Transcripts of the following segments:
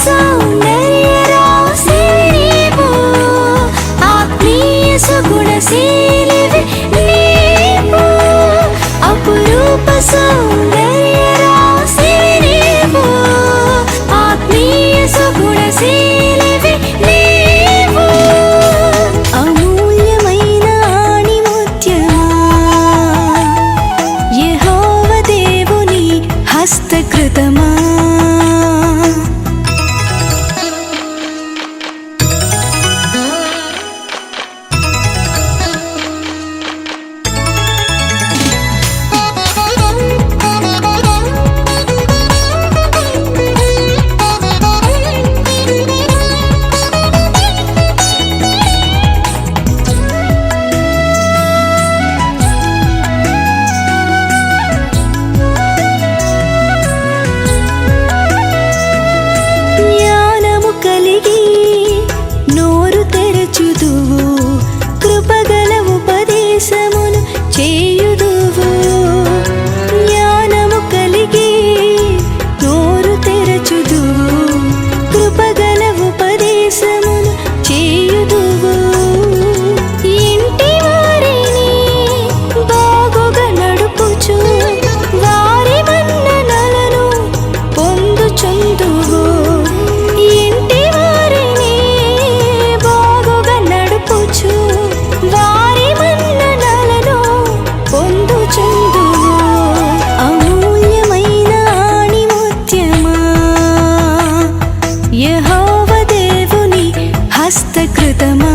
సౌందర్య రాశివి నీవు, ఆత్మీయ సుగుణశీలివి నీవు, అపురూప సౌందర్య రాశివి నీవు, ఆత్మీయ సుగుణశీలివి నీవు, అమూల్యమైన ఆణిముత్యమా యెహోవా దేవుని హస్తకృతమా. జ్ఞానము కలిగి నోరు తెరచుదువు, కృపగల ఉపదేశమును చేయుదువు. జ్ఞానము కలిగి నోరు తెరచుదువు, కృపగల ఉపదేశమును చేయుదువు. ఇంటి వారిని బాగుగా నడుపుచు వారి మన్ననలను పొందుచుందువు. ఇంటి వారిని బాగుగా నడుపుచు వారి మన్ననలను పొందుచుందువు. అమూల్యమైన ఆణిముత్యమా యెహోవా దేవుని హస్తకృతమా.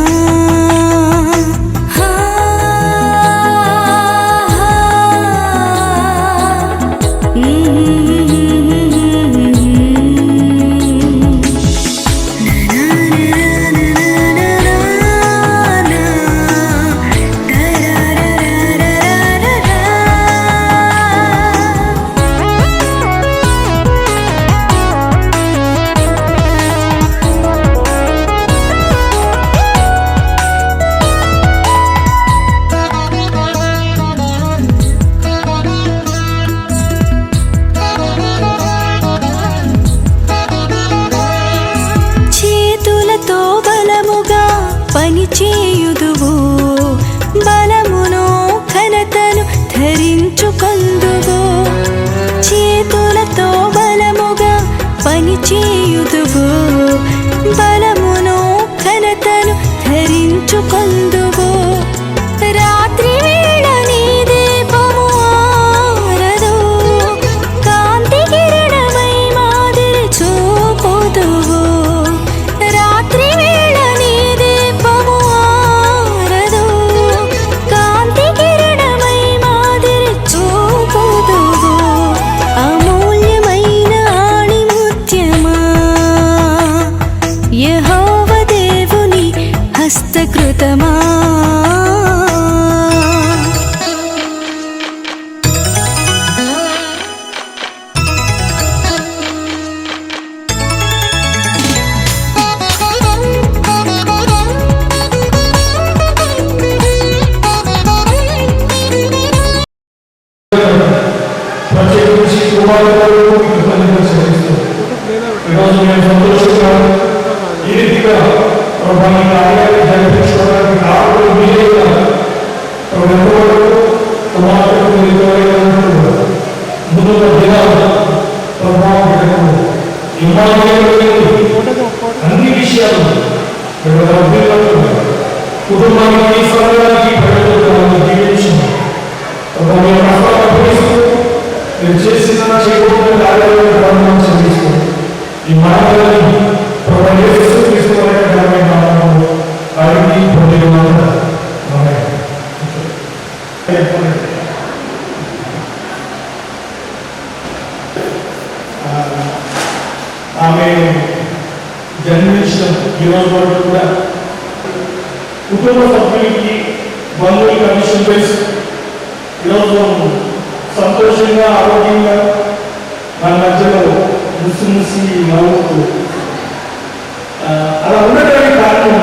చేతులతో బలముగా పనిచేయుదువు, బలమును ఘనతను ధరించుకొందువు. చేతులతో బలముగా పనిచేయుదువు, బలమును ఘనతను ధరించుకొందువు. రాత్రి వేళ నీ దీపము ఆరదు, కాంతి కిరణమై మాదిరి చూపుదువు. రాత్రి వేళ నీ దీపము ఆరదు, కాంతి కిరణమై మాదిరి చూపుదువు. అమూల్యమైన ఆణిముత్యమా యెహోవా దేవుని హస్తకృతమా. ప్రత్యేకించి కుమారులకు కృతజ్ఞతలు చెల్లిస్తూ ఈరోజు మేము సంతోషంగా ఈ రీతిగా ప్రభు ఈ కార్యాన్ని జరిపించుకోవడానికి కారణం మీరే కదా. ప్రభు ఎంతవరకు కుమారులకు ముందుగా దినాలు ప్రభావం అన్ని విషయాలు కుటుంబానికి సమయానికి ప్రజలకు జీవించింది. మీరు చేసిన చేయకుండా కార్యాలను ప్రారంభం చెల్లిస్తూ ఈ మాటలని ఆమె జన్మించడం ఈరోజు వరకు కూడా కుటుంబ సభ్యులకి బంధువులకి కమిషన్ వేసి ఈరోజు సంతోషంగా ఆరోగ్యంగా మన మధ్యలో ముసి నవ్వుతూ అలా ఉండడానికి కారణం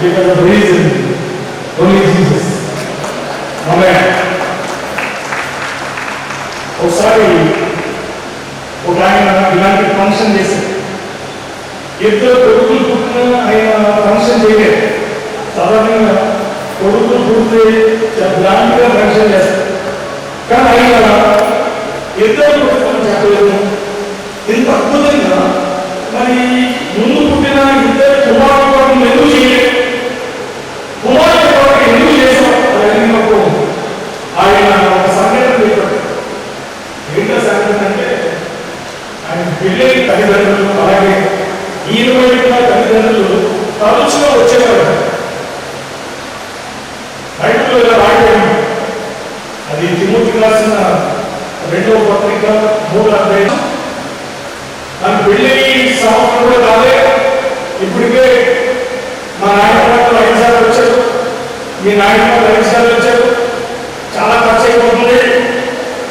because of reason only Jesus. ఒకసారి ఒక ఆయన ఇలాంటి ఫంక్షన్ చేశారు. ఇద్దరు కొడుకులు పుట్టిన ఆయన ఫంక్షన్ చేయలేదు. సాధారణంగా కొడుకులు పుడితే గ్రాండ్గా ఫంక్షన్ చేస్తారు. కానీ ఆయన ఇద్దరు కొడుకులు చెప్పలేదు. ఇంత అద్భుతంగా మరి ముందు పుట్టిన ఇద్దరు కుమారుడు ఎందుకు చేయలేదు, కుమారుడు ఎందుకు చేశారు అడిగినప్పుడు ఆయన ఒక సంఘటన చెప్పాడు. ఏంటో సంఘటన అంటే ఆయన పెళ్ళైన తల్లిదండ్రులు అలాగే ఈయన వైపున తల్లిదండ్రులు తరచుగా వచ్చేవారు. బైబిల్లో ఇలా రాయబడింది. అది తిమోతికి రాసిన 2వ పత్రిక 3వ అధ్యాయం. నాకు పెళ్ళి సంవత్సరం కూడా కాలే, ఇప్పటికే మా నాయన 5 సార్లు వచ్చారు, మీ నాయన 5 సార్లు వచ్చారు, చాలా ఖర్చు అయిపోతుంది.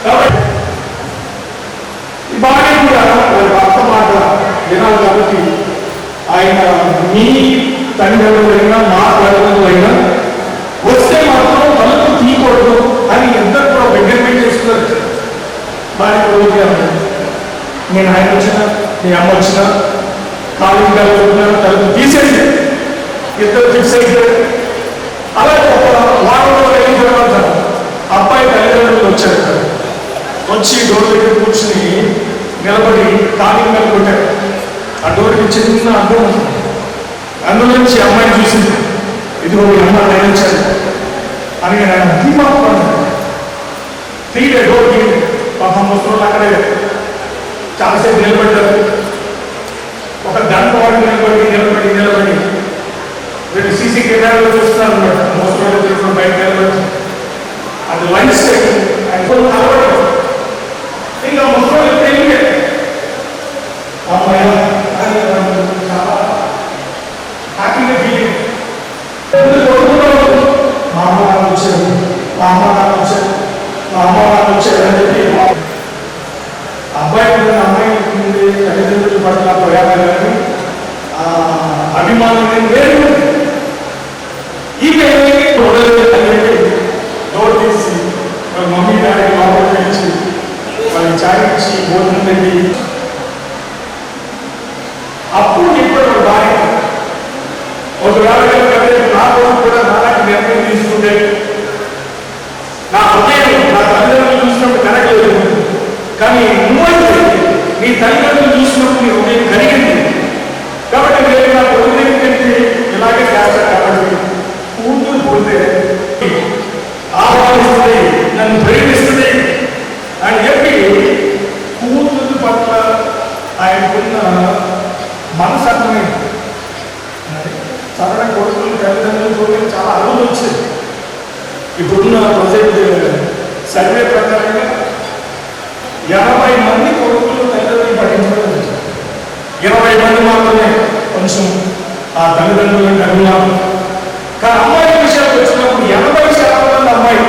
కాబట్టి ఈ భార్య కూడా భర్త మాట వినాలి. కాబట్టి ఆయన మీ తల్లిదండ్రులైనా మా తల్లిదండ్రులైనా వస్తే మాత్రం తలుపు తీయకూడదు అని ఇద్దరు కూడా అగ్రిమెంట్ చేసుకున్నారు. భార్య కొడుకు నేను ఆయన వచ్చినా మీ అమ్మ వచ్చినా కాలింగ్ తలుపు తీసేసి ఇద్దరు ఫిక్స్ అయిపోయారు. అలాగే ఒక వారంలో అయిన తర్వాత అబ్బాయి తల్లిదండ్రులు వచ్చారు. వచ్చి డోర్ దగ్గర కూర్చుని నిలబడి కాలింగ్ మీద కొట్టారు. ఆ డోర్కి చిన్న అర్థం ఉంటుంది. అందులో నుంచి అమ్మాయిని చూసింది. ఇదిగో మీ అమ్మ నయించారు అని ఆయన ధీమాపడ్డాడు. తీరే డోర్కి పాపం వస్తువులు అక్కడే చాలాసేపు నిలబడ్డారు. ఒక గంట వాడు నిలబడి వీళ్ళు సీసీ కెమెరాలో చూస్తున్నారు అన్నమాట. మోసంలో తీసుకుని బయట నిలబడి అది లంచ్ అయిపోయి కలవడం. ఇంకా ముసలి తెలియదు అమ్మాయి చాలా హ్యాపీగా ఫీలింగ్. మా అమ్మ నాన్న వచ్చారు, మా అమ్మ నాన్న వచ్చారు, మా అమ్మ నాన్న వచ్చారు అని చెప్పి అబ్బాయి కూడా అమ్మాయి తల్లిదండ్రుల పట్ల ప్రయాణాలు కానీ అభిమానం వేరు. ఈ డోర్ తీసి మమ్మీ డాడీ లోపల పిలిచి వాళ్ళకి చాయ్ ఇచ్చి భోజనం పెట్టి అప్పుడు చెప్పాడు భార్య. ఒకవేళ నా కొడుకు కూడా నాలాంటి నిర్ణయం తీసుకుంటే నా హృదయం నా తల్లిదండ్రులు చూసినప్పుడు కనగలేదు, కానీ నువ్వైతే నీ తల్లిదండ్రులు చూసినప్పుడు నీ హృదయం కలిగింది. కాబట్టి నేను నా కొడుకు దగ్గరికి ఇలాగే చేస్తాను. కాబట్టి కూతురు పోతే ఆహ్వానిస్తుంది, నన్ను ప్రేమిస్తుంది అని చెప్పి కూతురు పట్ల ఆయనకున్న మనసు అర్థమైంది. సరైన కొడుకులు తల్లిదండ్రులతో చాలా అరువులు వచ్చేది. ఇప్పుడున్న ప్రజెంట్ సర్వే ప్రకారంగా 80 మంది కొడుకులు తల్లిదండ్రులు పట్టించడం, 20 మంది మాత్రమే కొంచెం ఆ తల్లిదండ్రులను అభిమానం. కానీ అమ్మాయి విషయానికి వచ్చినప్పుడు 80% మంది అమ్మాయి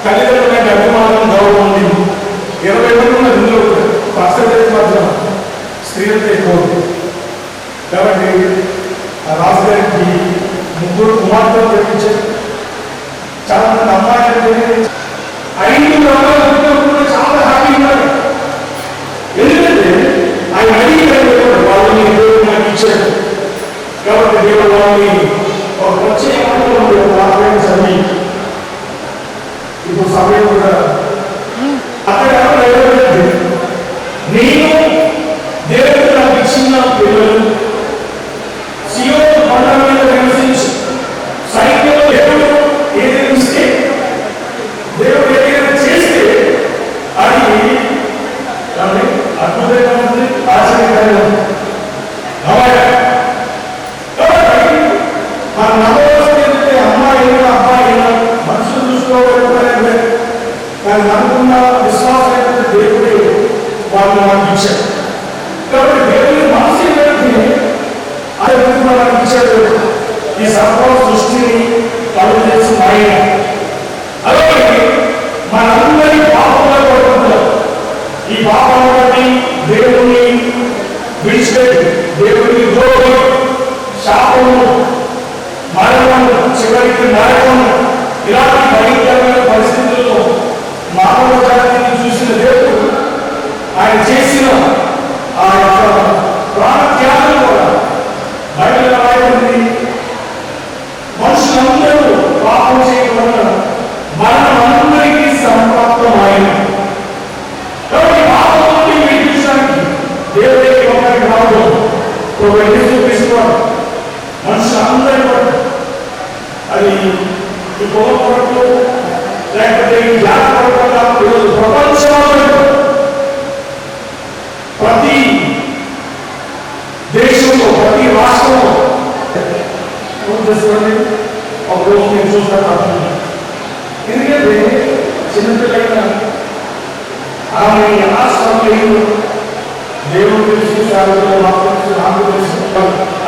తల్లిదండ్రులకి అభిమానం గౌరవం ఉంది. 20 మంది ఉన్న ఇందులో పర్సెంటేజ్ మాత్రం స్త్రీలతో ఎక్కువ. కాబట్టి ఆ రాజుగారికి 3 కుమార్తెలు తెప్పించారు. చాలా మంది అమ్మాయిలు 5 అమ్మాయిలు చాలా హ్యాపీ ఉన్నారు. ఎందుకంటే ఆయన అడిగిన వాళ్ళని దేవుడు నాకు ఇచ్చాడు. కాబట్టి దేవుడు వాళ్ళని ఒక ప్రత్యేకమైన చదివి ఇప్పుడు సమయం కూడా అక్కడ నేను దేవుడు నాకు ఇచ్చిన పిల్లలు సియోను కొండ మీద నివసించి సైన్యంలో దేవుడు ఏదైనా ఇస్తే దేవుడు ఏదైనా చేస్తే అది అద్భుతంగా ఉంది, ఆశ్చర్యకరంగా ఉంది. కాబట్టి మనం నమ్మవలసింది ఏంటంటే అమ్మాయి అయినా అబ్బాయి అయినా మనుషులు చూసుకోవాలి. కానీ మనకున్న విశ్వాసం ఏంటంటే దేవుడే వాళ్ళు మనకు ఇచ్చారు. కాబట్టి దేవుడి మనసు ఏంటంటే ఆయన మనకు ఇచ్చాడు. ఈ సర్వ సృష్టిని కలుగు చేసిన ఆయన. అలాగే మనందరి పాపంలో పడుతుంటారు. ఈ పాపం బట్టి దేవుణ్ణి విడిచిపెట్టి దేవుడికి ద్రోహం, శాపము, మరణము, చివరికి నరకము, ఇలాంటి భయంకరమైన పరిస్థితుల్లో మానవ జాతిని చూసిన దేవుడు ఆయన చేసిన ఆ యొక్క ప్రాణ త్యాగం కూడా అది ఈ పొలం కొరకు లేకపోతే ఈ జాతి కొరకు ఈరోజు ప్రపంచంలో ప్రతి దేశంలో ప్రతి రాష్ట్రంలో చేసుకోండి. ఒక రోజు నేను చూస్తాను. ఎందుకంటే చిన్నపిల్లైన ఆమె ఎలా శ్రమలేదు దేవుడు తెలుసు, సేవకులు నాకు తెలుసు.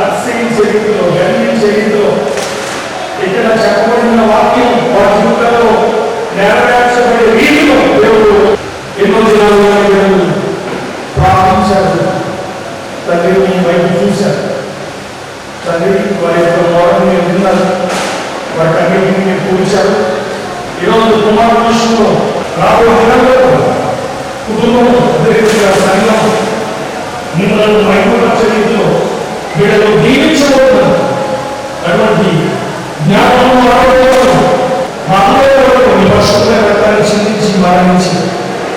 అతిశయించే రీతిలో, గర్వించే రీతిలో ఇక్కడ చెప్పబడిన వాక్యం వారి జీవితంలో నెరవేర్చబడే రీతిలో దేవుడు ఎన్నో దినాలు ప్రార్థించారు. తండ్రి మీ వైపు చూశారు. తండ్రి వారి యొక్క మోడల్ మీరు విన్నారు. వాటి అన్నింటినీ మీరు కూర్చారు. ఈరోజు కుమార్ విషయంలో రాబోయే దినాల్లో కుటుంబం సంఘం మిమ్మల్ని మైపూర్చే రీతిలో వీళ్ళలో దీవించబోతున్నారు. అటువంటి జ్ఞాపకం మా అమ్మగారు పరిశుభ్ర రక్తాన్ని చిందించి మరణించి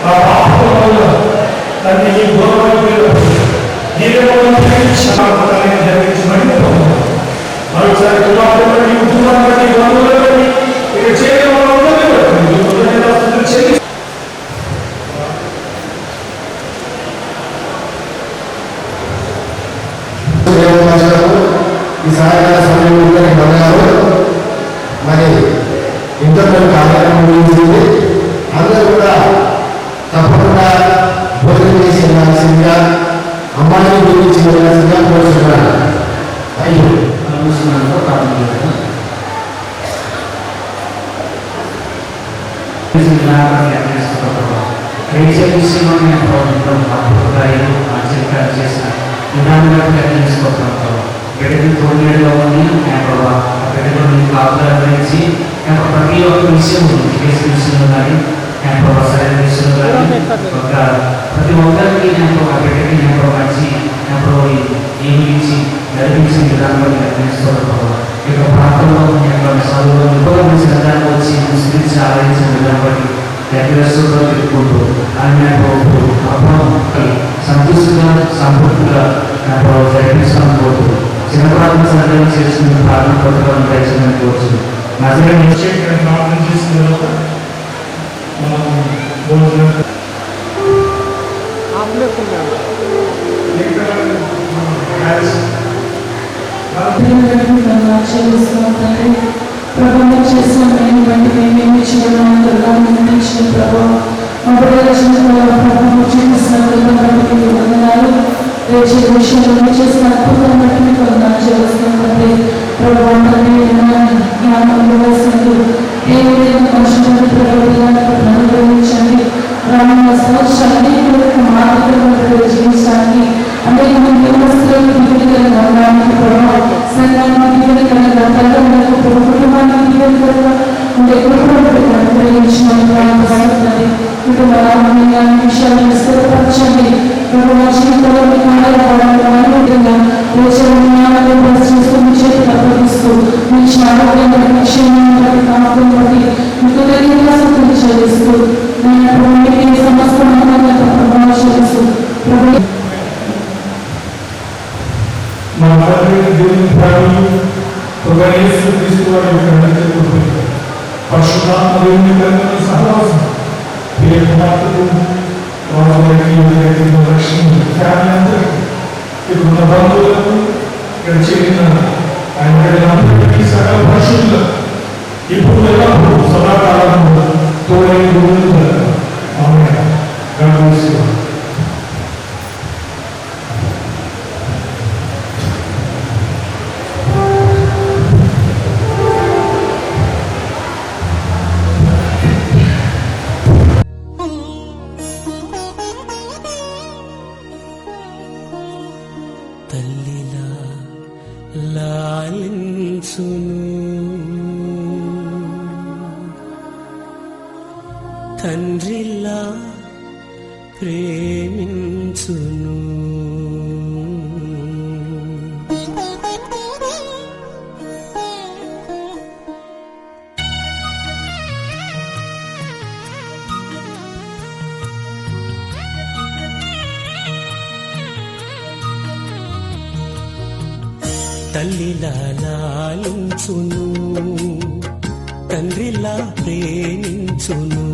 ఆ పాపం వల్ల తల్లి ఈ గౌరవం జరిగించి మడిపోతున్నారు. మరోసారి కుమార్తె కుటుంబాన్ని బంధువులని ఇక చేయడం చెల్లి ఈ సాయంకాల సమయంలో మనగారు మరి ఇంటర్ కార్యక్రమం ముగించింది. అందరూ కూడా తప్పకుండా భోజనం చేసి వెళ్ళాల్సిందిగా, అమ్మాయిని గురించి వెళ్ళాల్సిందిగా కోరుతున్నాను. అయ్యో బిడ్డకి తోడేడుగా ఉంది. బిడ్డలో మీకు ఆగ్రహించి ప్రతి ఒక్క విషయం కేసు విషయంలో కానీ సరైన విషయంలో కానీ ప్రతి ఒక్కరికి ఒక బిడ్డకి మంచి ఈ గురించి నడిపించిన విధానంలో నిర్ణయిస్తున్నారు. ఈ యొక్క ప్రాంతంలో చదువులో ఎక్కువ మంది శ్రద్ధానికి వచ్చి ముస్లింస్ ఆదరించిన విధానం బట్టి నెరవేరుస్తూ పెట్టుకుంటూ ఆయన సంతృష్టిగా సంపూర్తిగా జరిపించడం కోరుతూ చిన్నపాలను సర్జన చేసుకుని ప్రార్థన పథకాలను దయచేయడం కోరుచు. ప్రార్థన చేసిన తర్వాత మనం భోజనం ప్రభావం చేసిన మేము బట్టి మేమేమి చేయడం నిర్ణయించిన ప్రభావం ప్రభావం చూపిస్తున్న వందనాలు. రేచే విషయంలో చేసిన అద్భుతం బట్టి మీకు వందనాలు చేస్తున్నాం. ప్రభావం జ్ఞానంలో వేసినట్టు ఏ విధంగా కష్టపడి ప్రవర్తనకు అనుగ్రహించండి. రానున్న సంవత్సరాన్ని మార్గంలో జీవించడానికి అనేక మంది వ్యవస్థలకు దిగులుగా ఉండడానికి ప్రభావం సంఘానికి దిగులుగా తల్లిదండ్రులకు కుటుంబానికి దిగులుగా ఉండే కుటుంబానికి అనుగ్రహించిన కుటుంబ విషయాలను స్థిరపరచండి. కుటుంబ జీవితంలో చేస్తూ మీ ఆరోగ్యాన్ని క్షేమాన్ని కాపులను బట్టి మీకు ధన్యవాదాలు చెల్లిస్తూ సమస్త ప్రభావం చెల్లిస్తూ మా తండ్రి దేవుని ప్రాణులు పరిశుభ్రాత్మ దేవుని సహవాసం కుమార్తెలు రక్షణ ఫ్యామిలీ అందరికీ ఇప్పుడున్న బంధువులకు ఇక్కడ చేరిన ఆయన సకల పరిశుద్ధులు ఇప్పుడు ఎల్లప్పుడు సదాకాలంలో తోడైన ఆమె గమనిస్తున్నారు. తల్లిలా లాలించును, తండ్రిలా ప్రేమించును. తల్లిలా లాలించును, తండ్రిలా ప్రేమించును,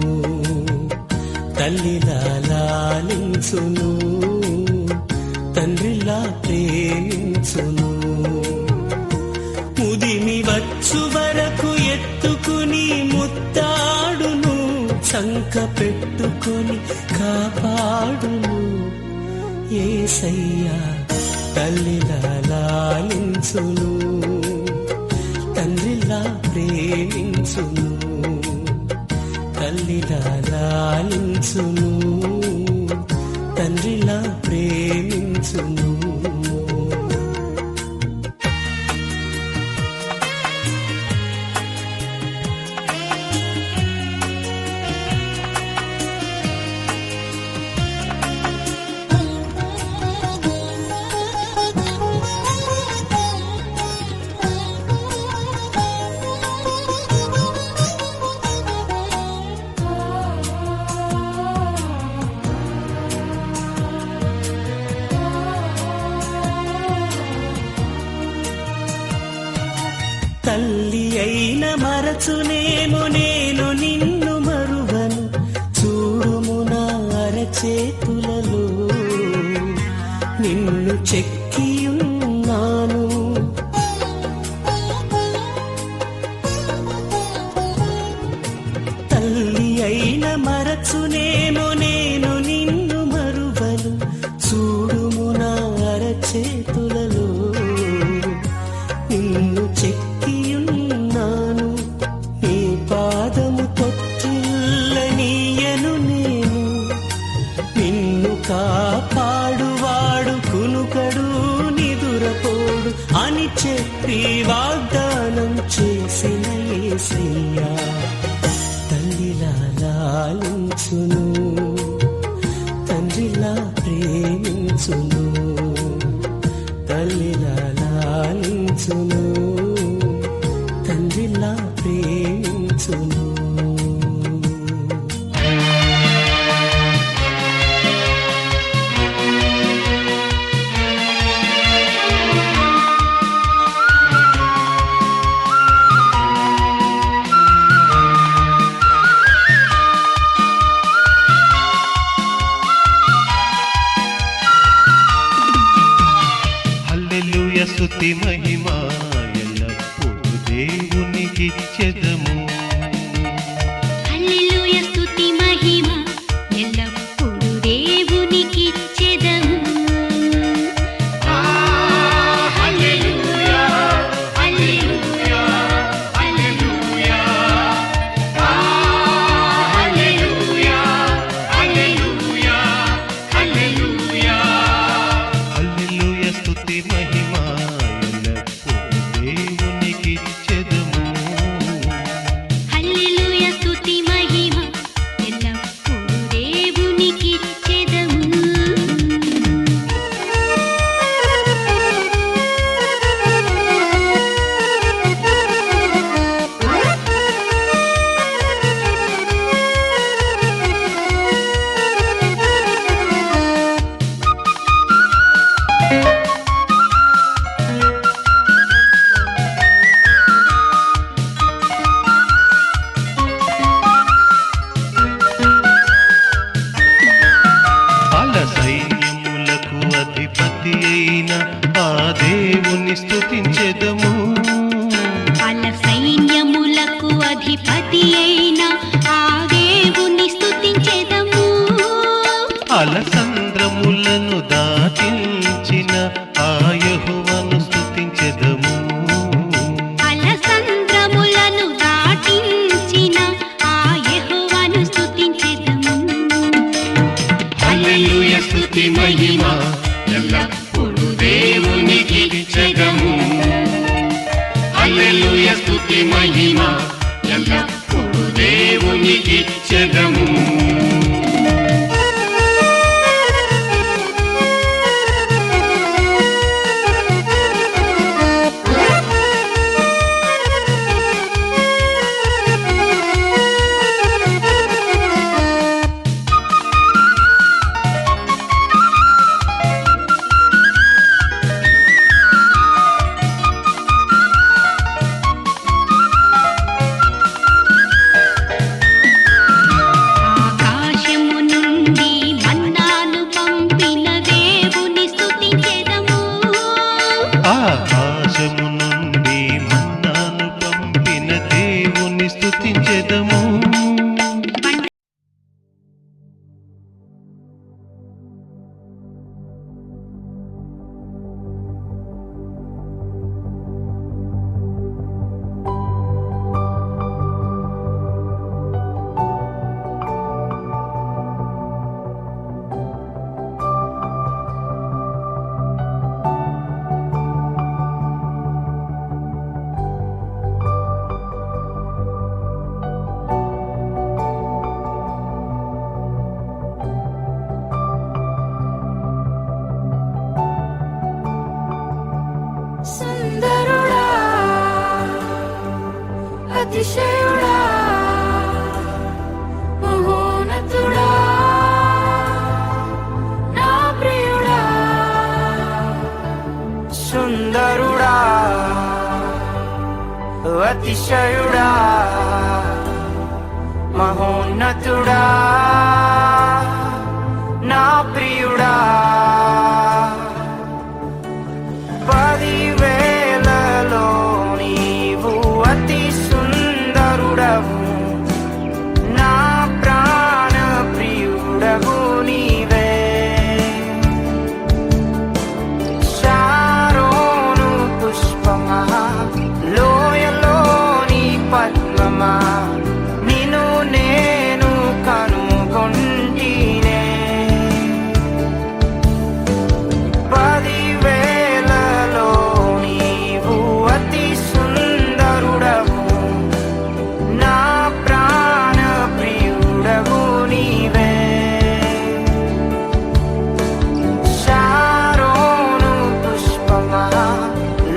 తల్లిలా లాలించును, తండ్రిలా ప్రేమించును. ముదిమి వచ్చు వరకు ఎత్తుకుని ముత్తాడును, సంక పెట్టుకొని కాపాడును. యేసయ్యా తల్లిలా లాలించును, తండ్రిలా ప్రేమించును, తల్లిలా లాలించును, తండ్రిలా ప్రేమించును. తల్లి అయిన మరచునేమో నేను నిన్ను మరువను, చూడుము నా అరచేతులలో నిన్ను చెక్కియున్నాను. తల్లి అయిన మరచునేమో నేను నిన్ను మరువను, చూడుము నా అరచేతులలో నిన్ను చెక్కియున్నాను. నీ పాదము తొట్టిల్లనీయను నేను, నిన్ను కాపాడువాడు కునుకడు నిదురపోడు అని చెప్పి వాగ్దానం చేసిన యేసయ్యా తల్లిలా లాలించును, తండ్రిలా ప్రేమించును, తల్లిలా లాలించును, తండ్రిలా ప్రేమించును. హల్లెలూయా స్తుతి మహిమా ఎల్లప్పుడూ దేవునికిచ్చెదము. హల్లెలూయా స్తుతి మహిమ ఎల్లప్పుడూ దేవునికిచ్చెదము. హల్లెలూయా హల్లెలూయా హల్లెలూయా హల్లెలూయా హల్లెలూయా హల్లెలూయా. హల్లెలూయా స్తుతి మహిమా ఎల్లప్పుడూ దేవునికిచ్చెదము. హల్లెలూయా స్తుతి మహిమ ఎల్లప్పుడూ దేవునికిచ్చెదము. అల సైన్యములకు అధిపతి అయిన ఆ దేవుని స్తుతించెదము. అల సైన్యములకు అధిపతి అయిన ఆ దేవుని స్తుతించెదము. అలసంద్రములను దాటించిన ఆ యెహోవాను స్తుతించెదము. అలసంద్రములను దాటించిన ఆ యెహోవాను స్తుతించెదము. హల్లెలూయా స్తుతి మహిమ ఎల్లప్పుడూ దేవునికిచ్చెదము. హల్లెలూయా స్తుతి మహిమ ఎల్లప్పుడూ అతిశయుడా మహోన్నతుడా నా ప్రియుడా సుందరుడా అతిశయుడా మహోన్నతుడా నా ప్రియుడా 10,000లలో నీవు అతి సుందరుడవు నా ప్రాణ ప్రియుడవు నీవే శారోను పుష్పమా లోయలోని పద్మమా నిన్ను నేను కనుగొంటినే 10,000లలో నీవు అతి సుందరుడవు నా ప్రాణ ప్రియుడవు నీవే శారోను పుష్పమా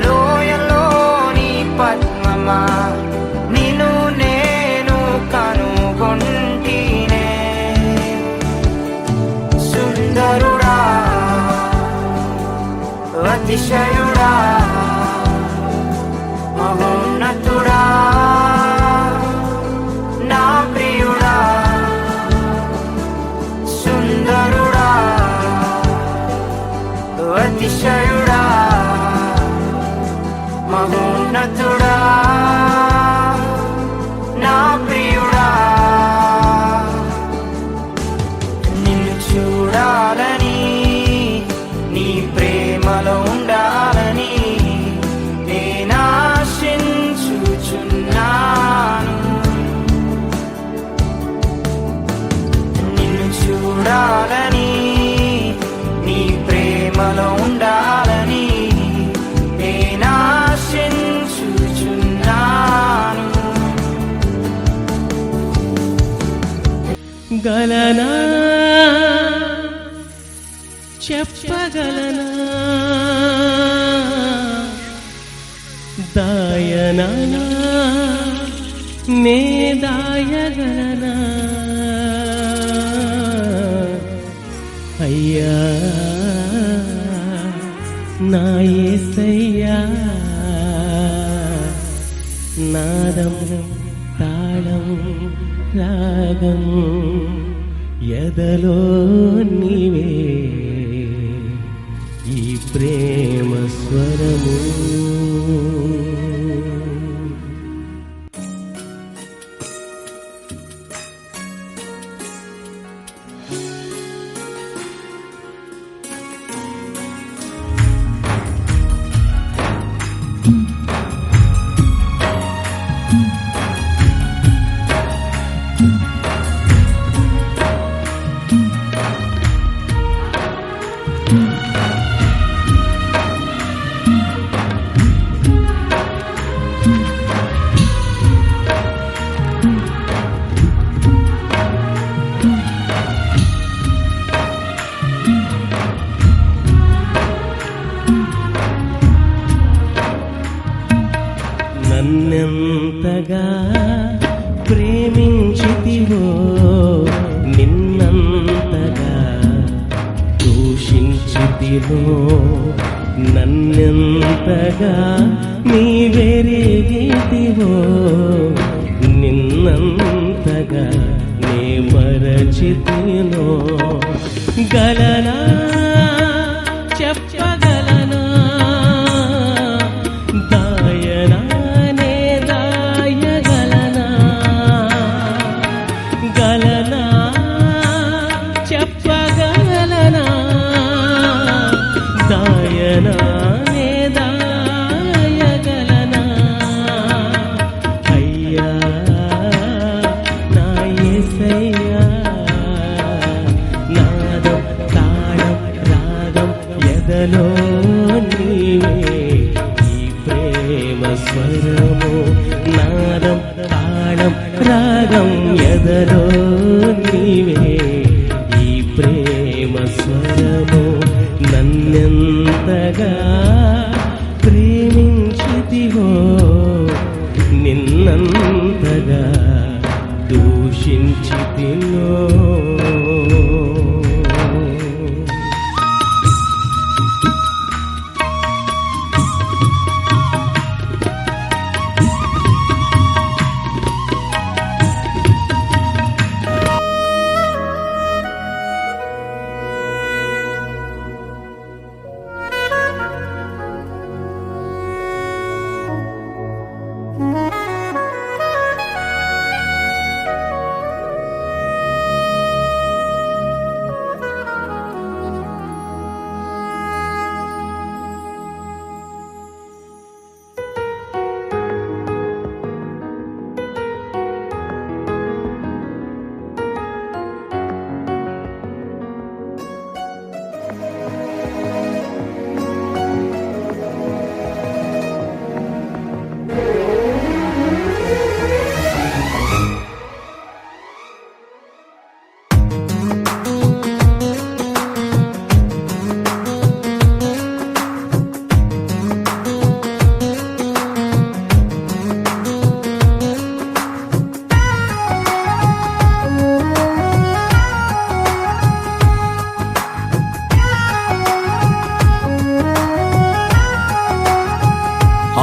లోయలోని పద్మమా నిన్ను నేను కనుగొంటినే సుందరుడా అతిశయుడా మహోన్నతుడా నా ప్రియుడా సుందరుడా అతిశయుడా మహోన్నతుడా నా ప్రియుడా నిన్ను చూడాలని నీ ప్రేమలో ఉండాలని నేనాశించుచున్నాను నిన్ను చూడాలని నీ ప్రేమలో ఉండాలని నేనాశించుచున్నాను గలనా చెప్పగలనా దాయనా నే దాయగలనా అయ్యా నా యేసయ్యా నాదం తాళం రాగం ఎదలో నీవే ఈ ప్రేమ స్వరము నన్నెంతగా ప్రేమించితివో నిన్నంతగా దూషించితివో నన్నెంతగా నీవెరిగితివో నిన్నంతగా నే మరచితినో గలనా చెప్పగలనా దాయనా నే దాయగలనా గలనా చెప్పగలనా దాయనా నే దాయగలనా అయ్యా నా యేసయ్యా నాదం తాళం రాగం ఎదలో నీవే ఈ ప్రేమ స్వరము నాదం తాళం రాగం ఎదలో నీవే ఈ ప్రేమ స్వరము నన్నెంతగా ప్రేమించితివో నిన్నంతగా ఎంతగా దూషించితినో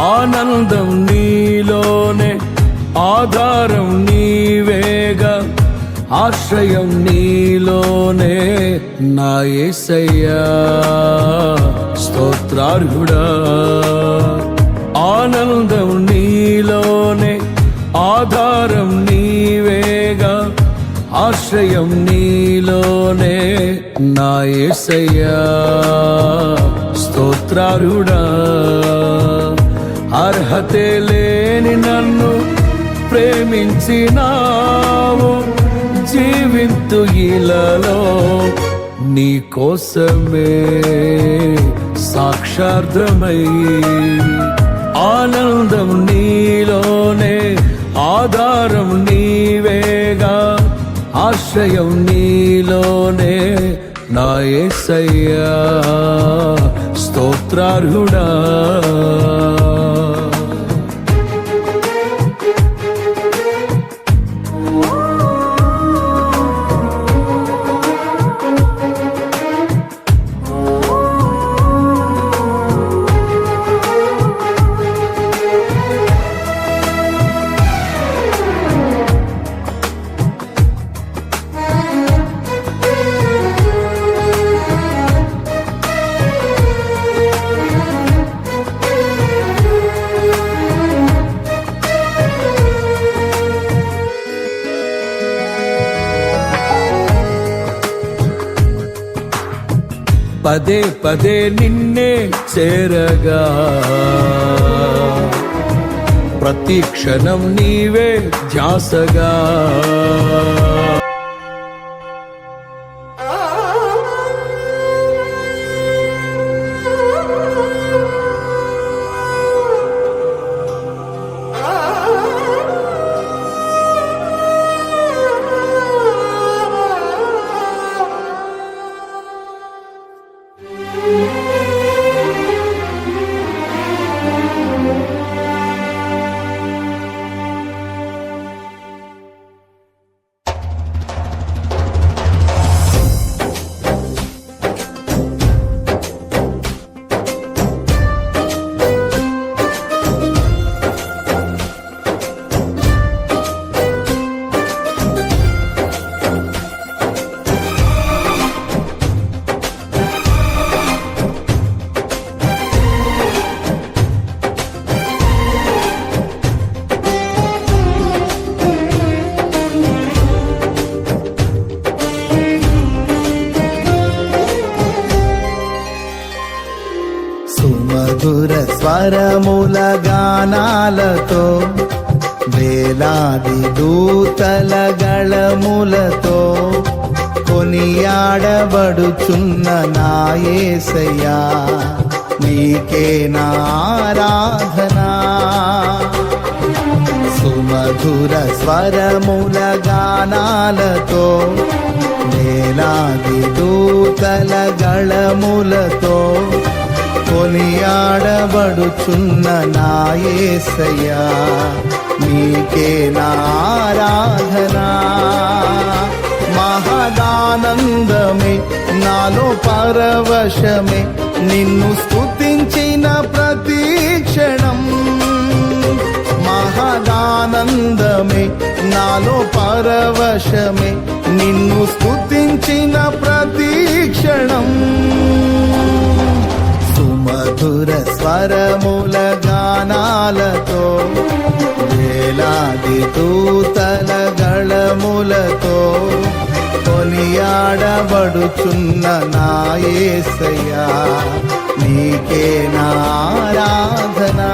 ఆనందం నీలోనే, ఆధారం నీవేగా, ఆశ్రయం నీలోనే నా యేసయ్యా స్తోత్రార్హుడా. ఆనందం నీలోనే, ఆధారం నీవేగా, ఆశ్రయం నీలోనే నా యేసయ్యా స్తోత్రార్హుడా. అర్హతే లేని నన్ను ప్రేమించినావు, జీవింతు ఇలలో నీ కోసమే సాక్షార్థమై. ఆనందం నీలోనే, ఆధారం నీవేగా, ఆశ్రయం నీలోనే నా యేసయ్యా స్తోత్రార్హుడా. పదే పదే నిన్నే చేరగా, ప్రతి క్షణం నీవే ధ్యాసగా. సుమధుర స్వరముల గానాలతో, వేలాది దూతల గళములతో కొనియాడబడుచున్న నా యేసయ్యా నీకే నా ఆరాధనా. సుమధుర స్వరముల గానాలతో, వేలాది దూతల గళములతో కొనియాడబడుచున్న నా యేసయ్యా నీకే నారాధనా. మహదానందమే నాలో పరవశమే నిన్ను స్తుతించిన ప్రతి క్షణం. మహదానందమే నాలో పరవశమే నిన్ను స్తుతించిన ప్రతి క్షణం. సుమధుర స్వరముల గానాలతో వేలాది దూతల గళములతో కొనియాడబడుచున్న నా యేసయ్యా నీకే నారాధనా.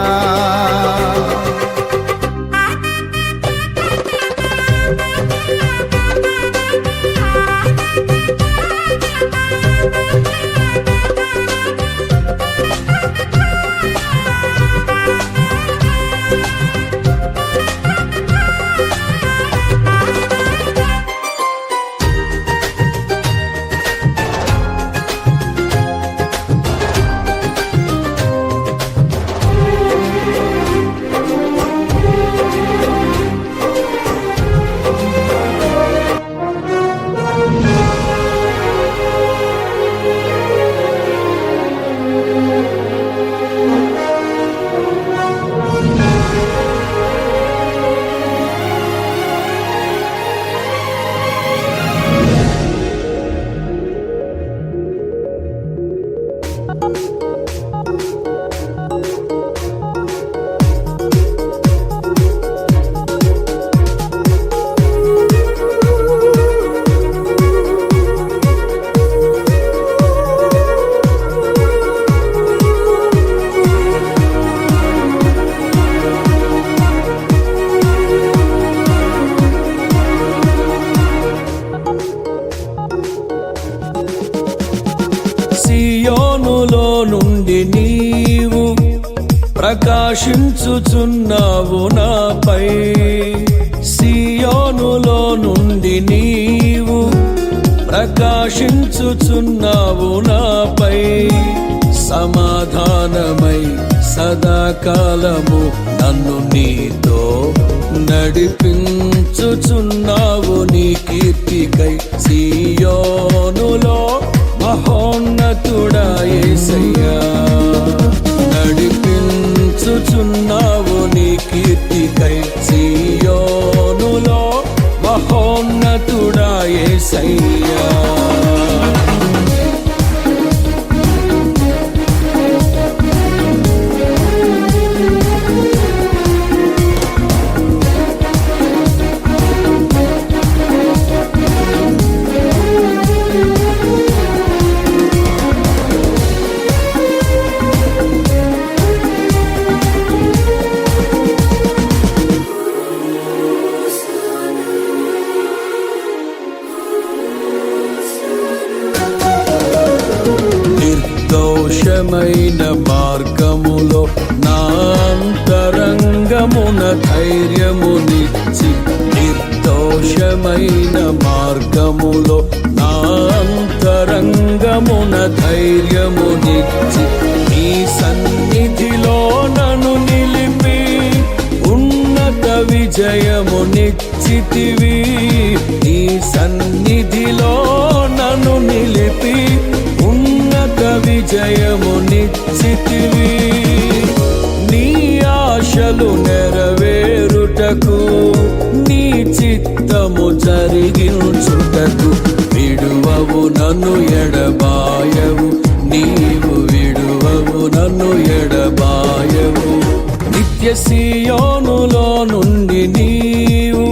సియోనులో నుండి నీవు ప్రకాశించుచున్నావు నాపై. సియోనులో నుండి నీవు ప్రకాశించుచున్నావు నాపై. సమాధానమై సదాకాలము నన్ను నీతో నడిపించుచున్నావు నీ కీర్తికై. సియోనులో మహోన్నతుడా యేసయ్యా నడిపించుచున్నావు నీ కీర్తికై. సియోనులో మహోన్నతుడా యేసయ్యా. నిర్దోషమైన మార్గములో నా అంతరంగమున ధైర్యమునిచ్చి. నిర్దోషమైన మార్గములో నా అంతరంగమున ధైర్యమునిచ్చి. నీ సన్నిధిలో నన్ను నిలిపి ఉన్నత విజయమునిచ్చితివి. నీ సన్నిధిలో నన్ను నిలిపి ఉన్నత విజయమునిచ్చితివి. నీ ఆశలు నెరవేరుటకు నీ చిత్తము జరిగించుటకు విడువవు నన్ను ఎడబాయవు. నీవు విడువవు నన్ను ఎడబాయవు. నిత్య సియోనులో నుండి నీవు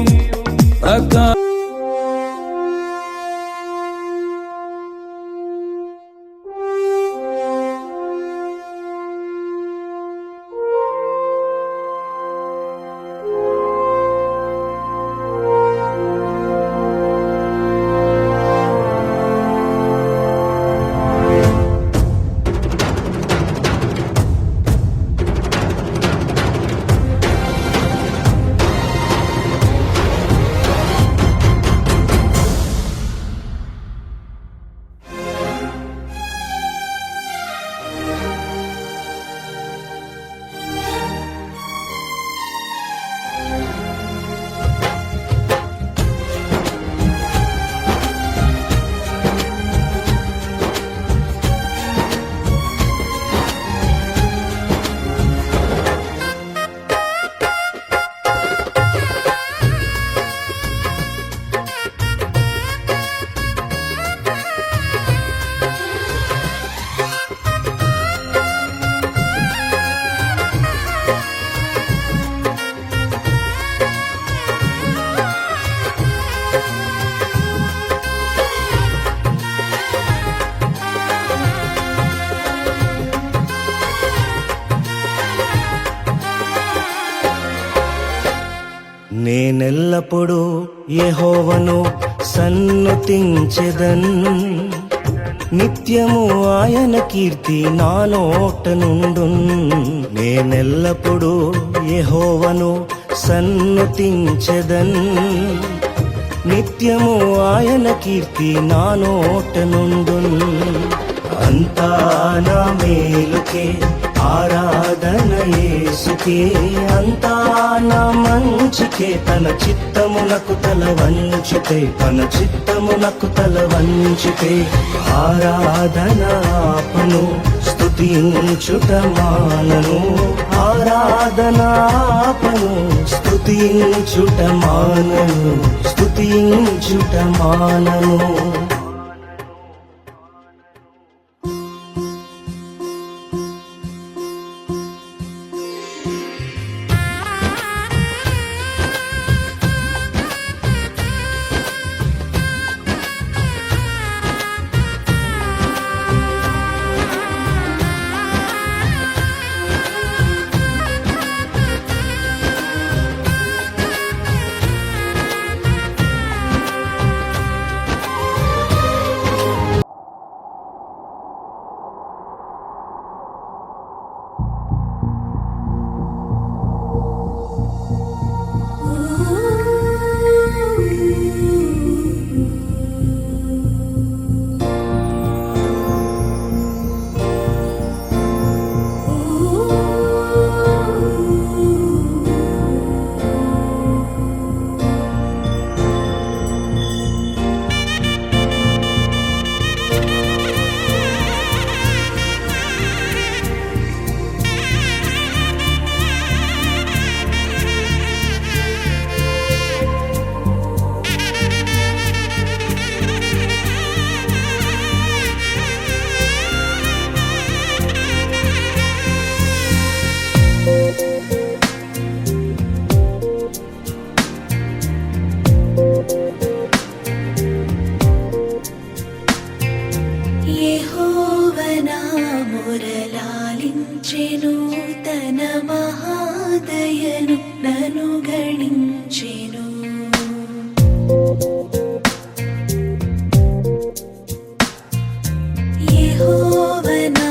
నేనెల్లప్పుడూ యెహోవాను సన్నుతించెదన్ నిత్యము ఆయన కీర్తి నా నోట నుండున్ నేనెల్లప్పుడూ యెహోవాను సన్నుతించెదన్ నిత్యము ఆయన కీర్తి నా నోట నుండున్ అంతా నా మేలుకే ఆరాధన యేసుకే అంతా నా మంచికే తన చిత్తమునకు తల వంచితే తన చిత్తమునకు తల వంచితే ఆరాధన ఆపను స్తుతించుట మానను ఆరాధన ఆపను స్తుతించుట మానను స్తుతించుట మానను మురళాలించెను తన మహాదయను నను గణించెను యెహోవా నా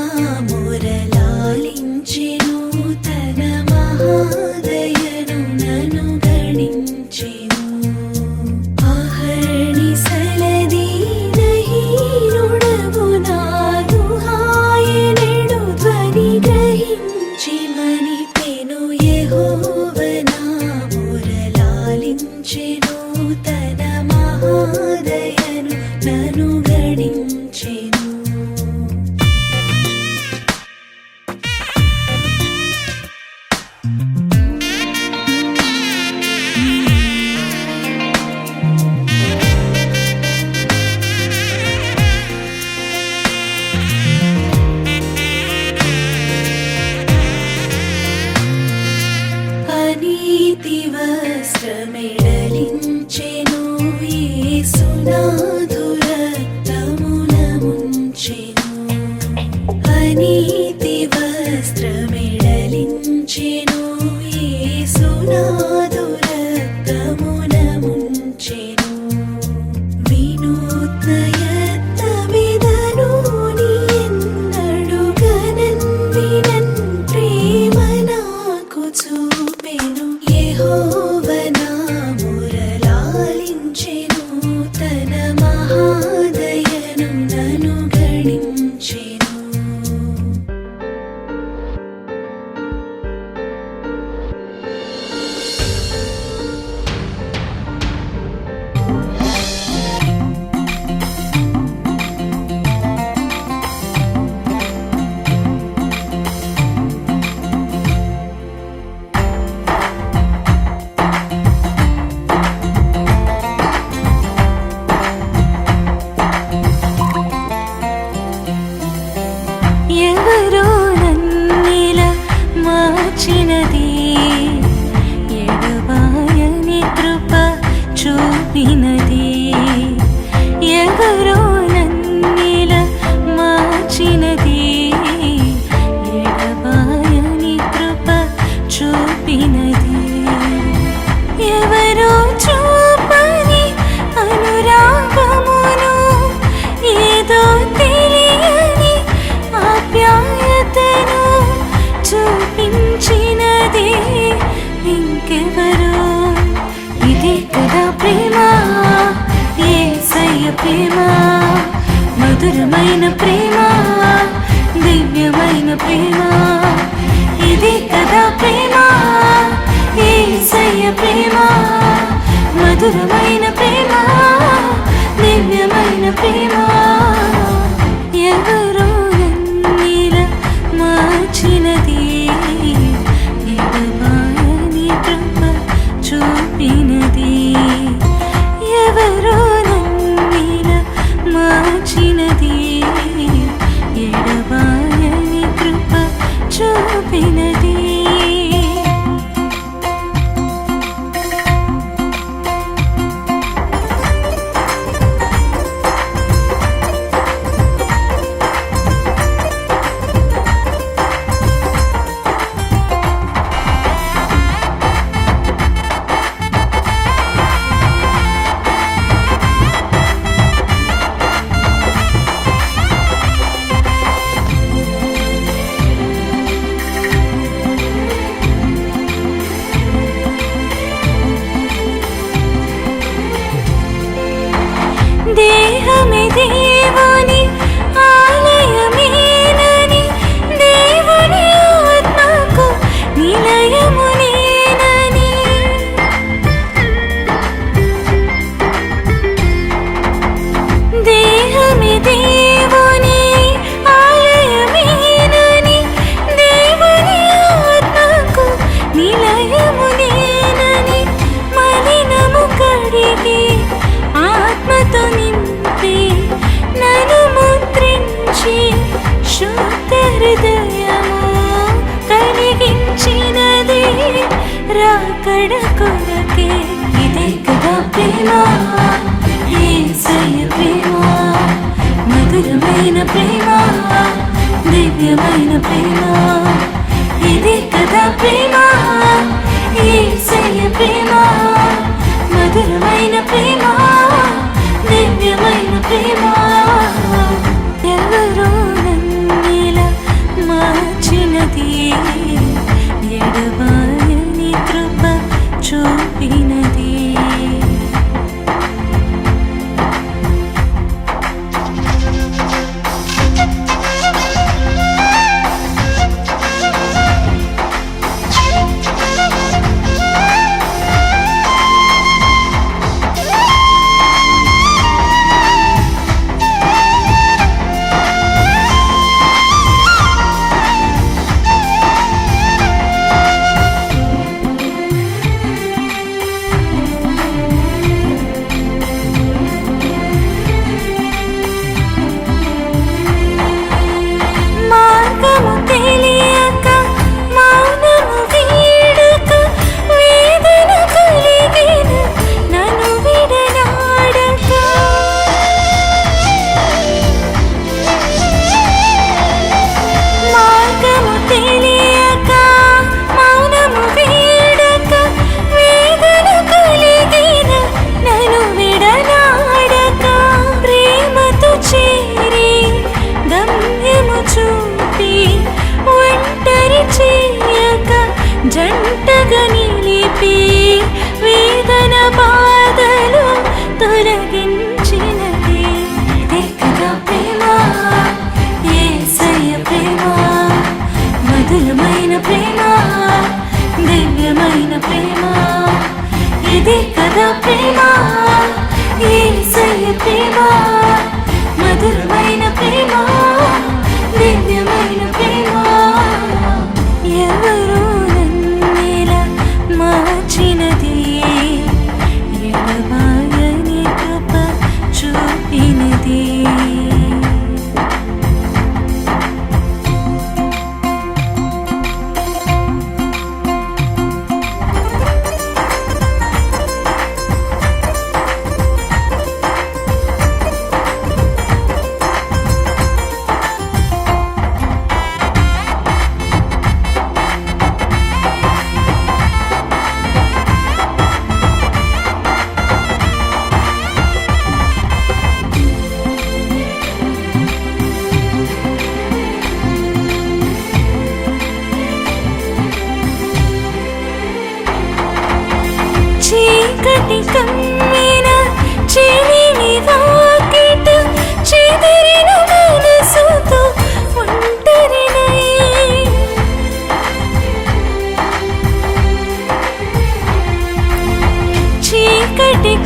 మురళాలించెను తన మహాదయను నను గణించెను అహర్ని సలదీనహీనుడవు నాను హాయనెడు ధ్వని గ్రహించి మనిపెను యెహోవా నా మురళాలించెను తన మహాదయను నను గణించెను అనీతి వస్త్రమెడలించెను యేసునాథు రక్తమున ముంచెను అనీతి వస్త్రమెడలించెను యేసునాథు రక్తమున ముంచెను వినూత్న యత్నమిదను నీ ఎన్నడు గనన్ వినన్ ప్రేమ నాకు చూపెను యెహోవా నా మురళాలించెను తన మహాదయను నను గణించెను ఎవరో నన్నిలా మార్చినది ఎడబాయని కృప చూపినది ఎవరో నన్నిలా మార్చినది ఎడబాయని కృప చూపినది ఎవరో కదా ప్రేమ, యేసయ్య ప్రేమ, మధురమైన ప్రేమ, దివ్యమైన ప్రేమ. ఇది కదా ప్రేమ, యేసయ్య ప్రేమ, మధురమైన ప్రేమ, దివ్యమైన ప్రేమ. ఎవరో నన్నిలా మార్చినది, ఎడబాయని కృప చూపినది. ఎవరో నన్నిలా మార్చినది, ఎడబాయని కృప చూపినది. దేహమే దేవుని ఆలయమేనని, దేవుని ఆత్మకు నిలయము నేనని. దేహమే దేవుని ఆలయమేనని, దేవుని ఆత్మకు నిలయము నేనని. మలినము కడిగి ఆత్మతో నింపి నన్ను ముద్రించి శుద్ధ హృదయము కలిగించినది రాకడ కొరకే. ఇదే కదా ప్రేమ, యేసయ్య ప్రేమ, మధురమైన ప్రేమ, దివ్యమైన ప్రేమ. ఇదే కదా ప్రేమ, యేసయ్య ప్రేమ, మధురమైన ప్రేమ, దివ్యమైన ప్రేమ. ఎవరో నన్నిలా మార్చినది, ఎడబాయని కృప చూపినది. మార్గము తెలియక మౌనము వీడక, వేదన కలిగిన నన్ను విడనాడక. మార్గము తెలియక మౌనము వీడక, వేదన కలిగిన నన్ను విడనాడక. ప్రేమతో చేరి గమ్యము చూపి ఒంటరి చేయక, జంటగా నిలిపి వేదన బాధలు తొలగించినది. ఇదే కదా ప్రేమ, యేసయ్య ప్రేమ, మధురమైన ప్రేమ, దివ్యమైన ప్రేమ. ఇదే కదా ప్రేమ, యేసయ్య ప్రేమ, మధురమైన ప్రేమ, దివ్యమైన ప్రేమ. ఎవరో నన్నిలా మార్చినది, ఎడబాయని కృప చూపినది.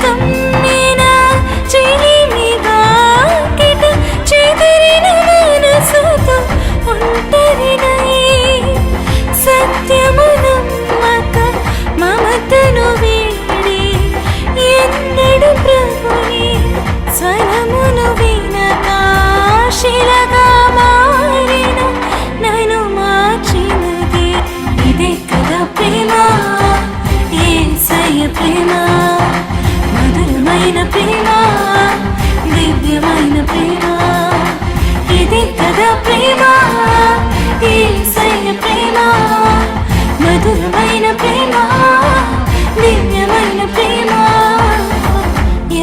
కమ్మిన చిలిమిగా కిట చెదిరిన మనసుతో ఒంటరినై సత్యము నమ్మక మమతను వీడి ఎన్నడు ప్రభుని స్వరమును వినక శిలగా మారిన నన్ను మార్చినది ఇదే కదా ప్రేమ యేసయ్య ప్రేమ మధురమైన ప్రేమ దివ్యమైన ప్రేమ ఇదే కదా ప్రేమ యేసయ్య ప్రేమ మధురమైన ప్రేమ దివ్యమైన ప్రేమ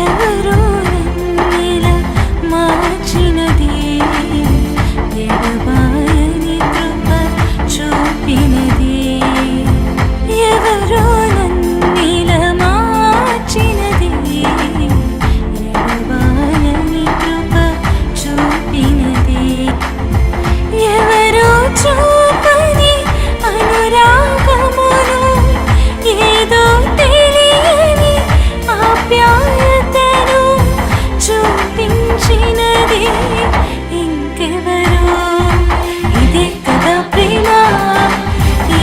ఎవరు నన్నిలా మార్చినది ఎడబాయని కృప చూపినది ఎవరు నన్నిలా మార్చినది ఎడబాయని కృప చూపినది ఎవరు చూపని అనురాగమును ఏదో తెలియని ఆప్యాయతను చూపించినది ఇంకెవరు ఇదే కదా ప్రేమ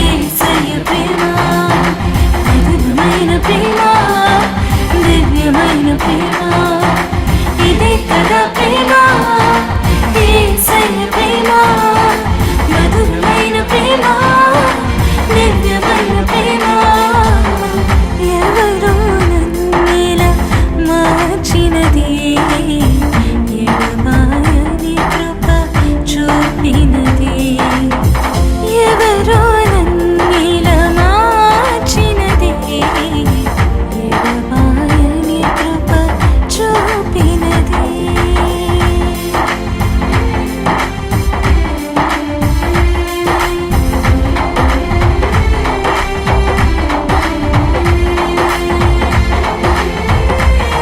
యేసయ్య ప్రేమ మధురమైన ప్రేమ దివ్యమైన ప్రేమ ఇదే కదా ప్రేమ యేసయ్య ప్రేమ మధురమైన ప్రేమ దివ్యమైన ప్రేమ ఎవరు నన్నిలా మార్చినది ఎడబాయని కృప చూపినది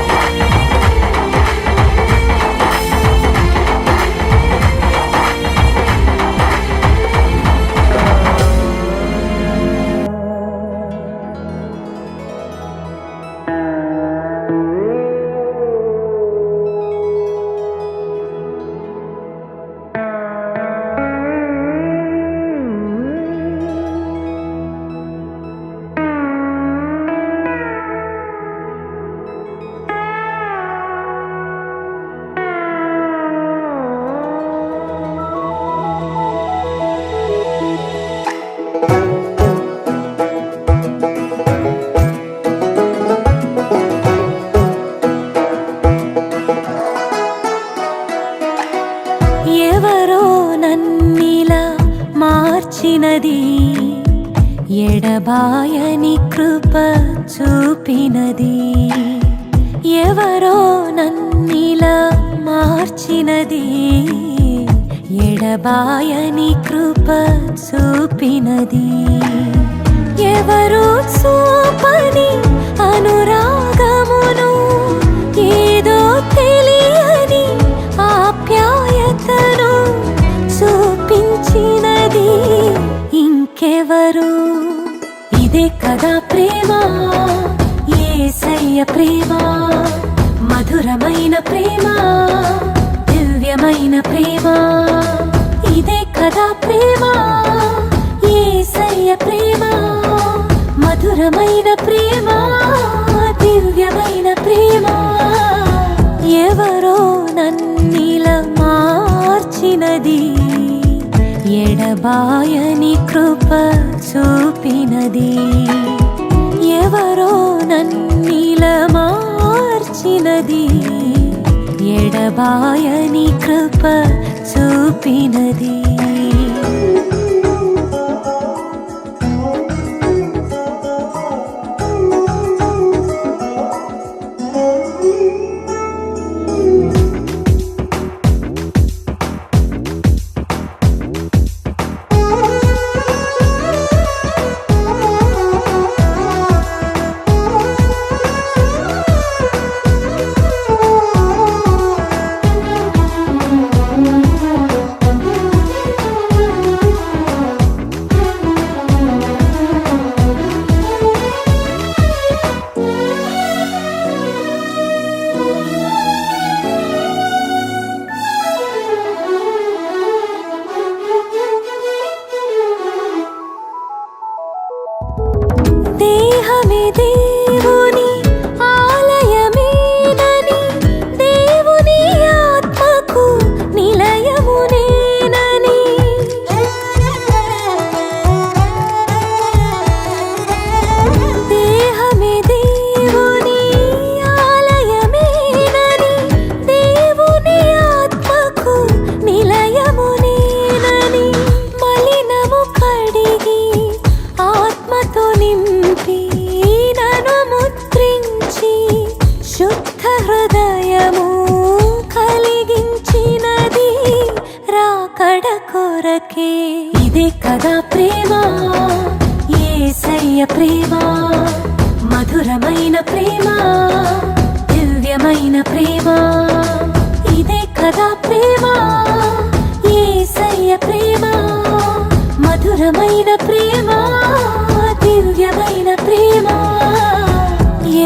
ఎవరు నన్నిలా మార్చినది ఎడబాయని కృప చూపినది ఎవరో నన్నిలా మార్చినది ఎడబాయని కృప చూపినది ఎవరో నన్నిలా మార్చినది ఎడబాయని కృప చూపినది ఎవరు చూపని అనురాగమును ఏదో తెలియని ఆప్యాయతను చూపించినది ఇంకెవరు ఇదే కదా ప్రేమ యేసయ్య ప్రేమ మధురమైన ప్రేమ దివ్యమైన ప్రేమ ఇదే కదా ప్రేమ యేసయ్య ప్రేమ మధురమైన ప్రేమ దివ్యమైన ప్రేమ ఎవరో నన్నిలా మార్చినది ఎడబాయని కృప చూపినది ఎవరో నన్నిలా మార్చినది ఎడబాయని కృప చూపినది శుద్ధ హృదయము కలిగించినది రాకడ కొరకే. ఇదే కదా ప్రేమ, యేసయ్య ప్రేమ, మధురమైన ప్రేమ, దివ్యమైన ప్రేమ. ఇదే కదా ప్రేమ, యేసయ్య ప్రేమ, మధురమైన ప్రేమ, దివ్యమైన ప్రేమ.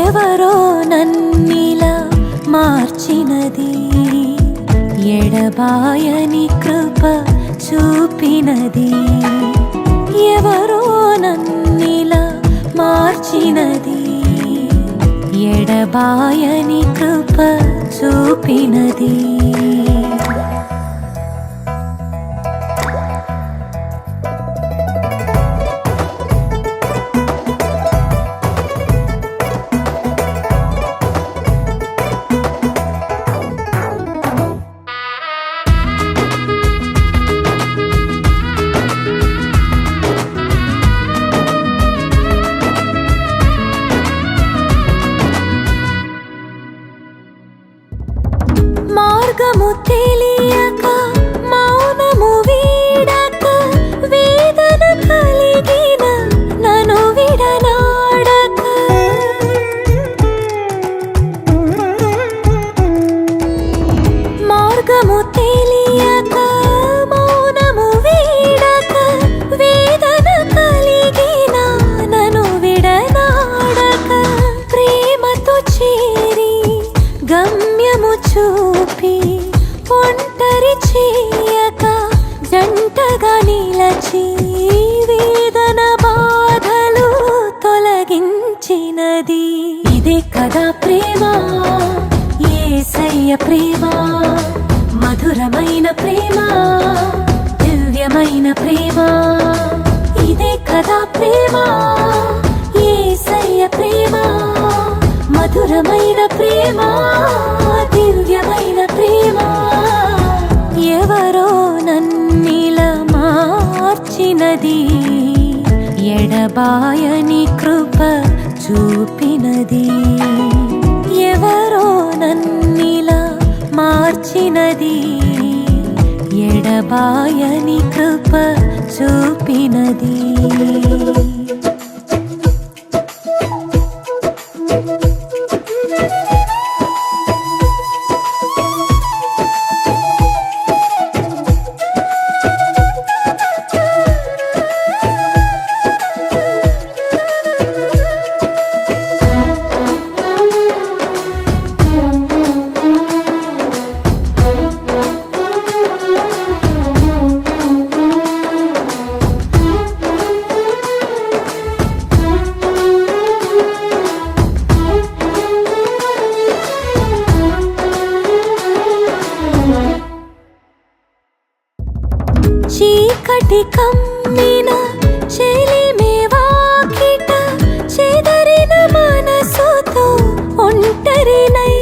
ఎవరో నన్నిలా మార్చినది, ఎడబాయని కృప చూపినది. ఎవరో నన్నిలా మార్చినది, ఎడబాయని కృప చూపినది. మార్గము తెలియక మౌనము వీడక వేదన కలిగిన నన్ను విడనాడక. మార్గము తెలియక మౌనము వీడక వేదన కలిగిన నన్ను విడనాడక. ప్రేమతో చేరి గమ్యము చూపి ఒంటరి చేయక జంటగా నిలచి వేదన బాధలు తొలగించినది. ఇదే కదా ప్రేమ, యేసయ్య ప్రేమ, మధురమైన ప్రేమ, దివ్యమైన ప్రేమ. ఇదే కదా ప్రేమ, యేసయ్య ప్రేమ, మధురమైన ప్రేమ, దివ్యమైన ప్రేమ. ఎవరో నన్నిలా మార్చినది, ఎడబాయని కృప చూపినది. ఎవరో నన్నిలా మార్చినది, ఎడబాయని కృప చూపినది. చీకటి కమ్మిన చెలిమే వాకిట చెదరిన మనసుతో ఒంటరినై.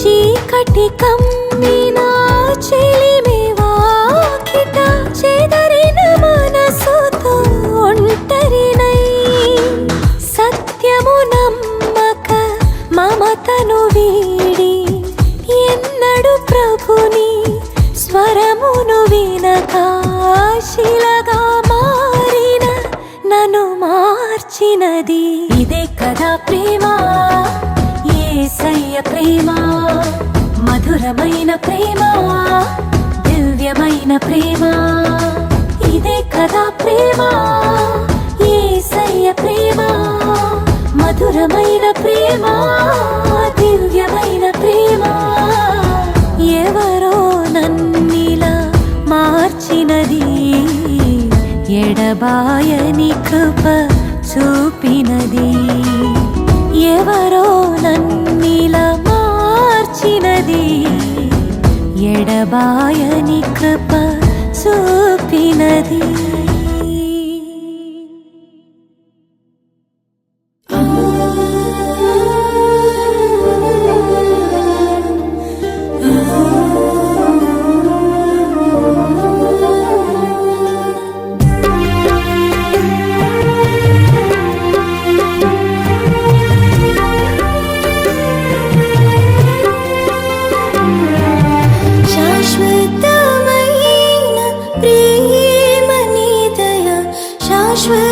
చీకటి కమ్మిన చెలిమే వాకిట చెదరిన మనసుతో ఒంటరినై. సత్యము నమ్మక మమతను వీడి ఎన్నడు ప్రభుని స్వరమును వినక శిలగా మారిన నన్ను మార్చినది. ఇదే కదా ప్రేమ, యేసయ్య ప్రేమ, మధురమైన ప్రేమ, దివ్యమైన ప్రేమ. ఇదే కదా ప్రేమ, యేసయ్య ప్రేమ, మధురమైన ప్రేమ, దివ్యమైన ప్రేమ. ఎవరో నన్నిలా మార్చినది, ఎడబాయని కృప చూపినది. ఎవరో నన్నిలా మార్చినది, ఎడబాయని కృప చూపినది.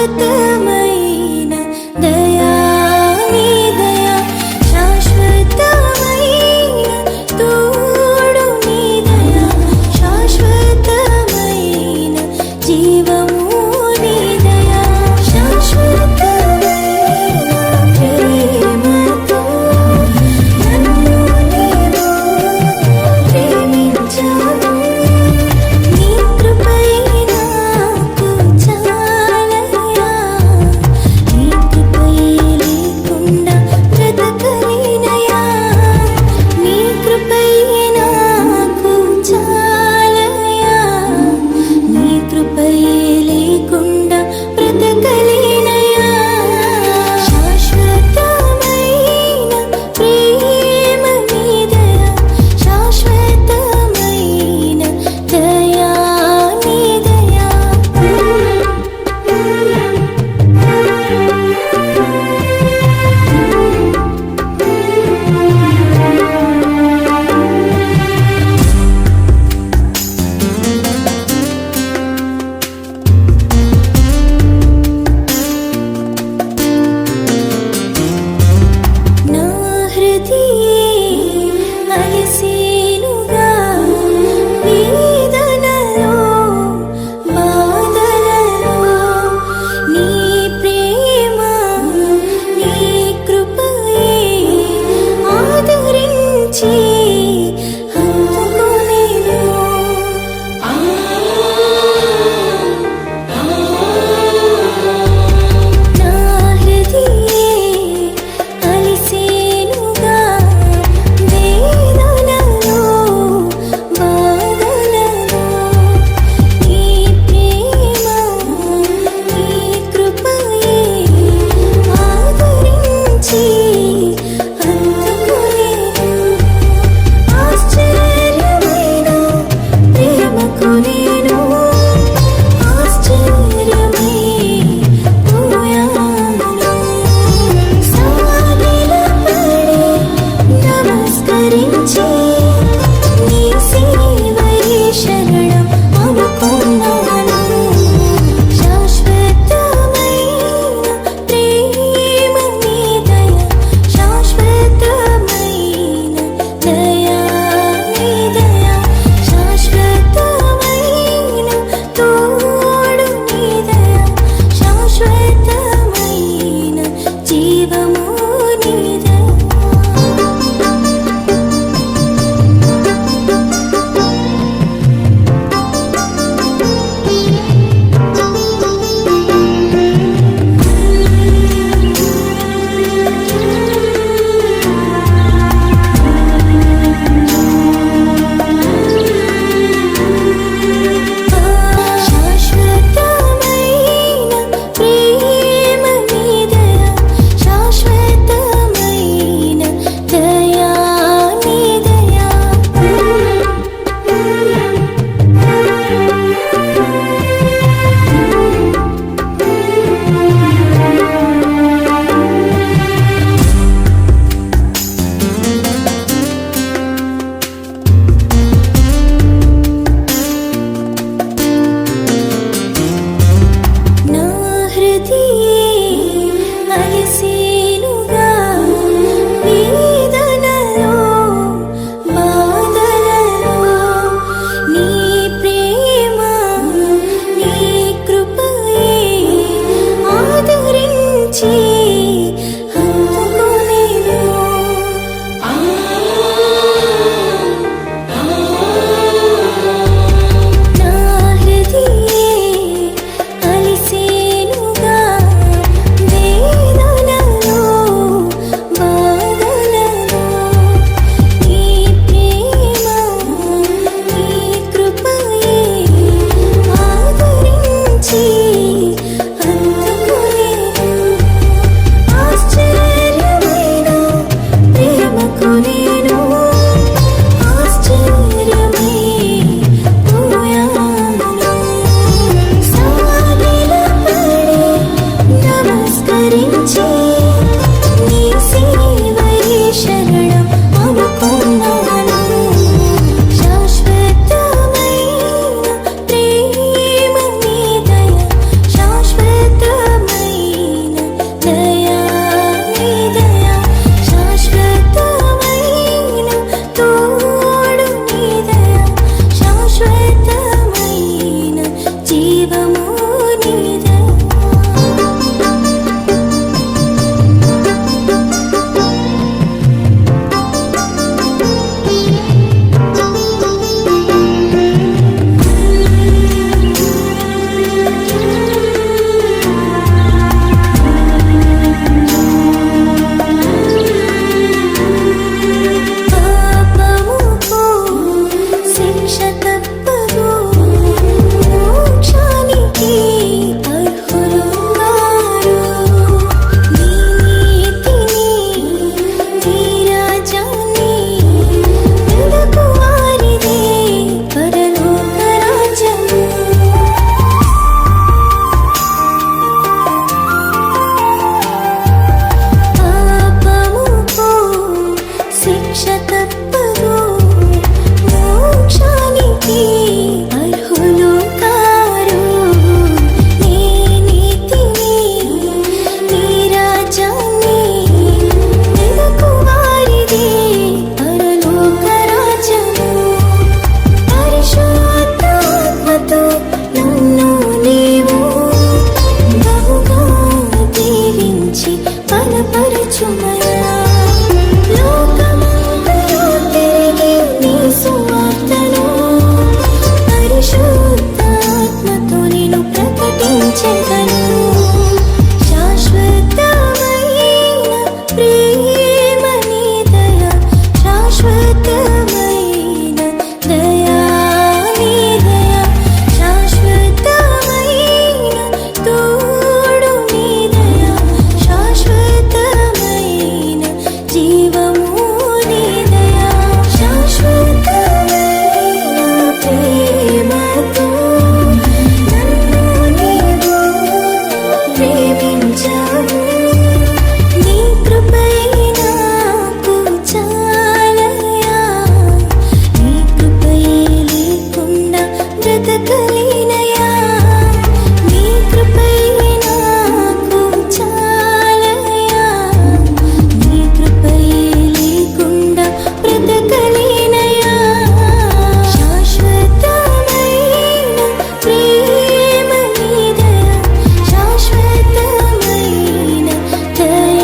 पर्वतमले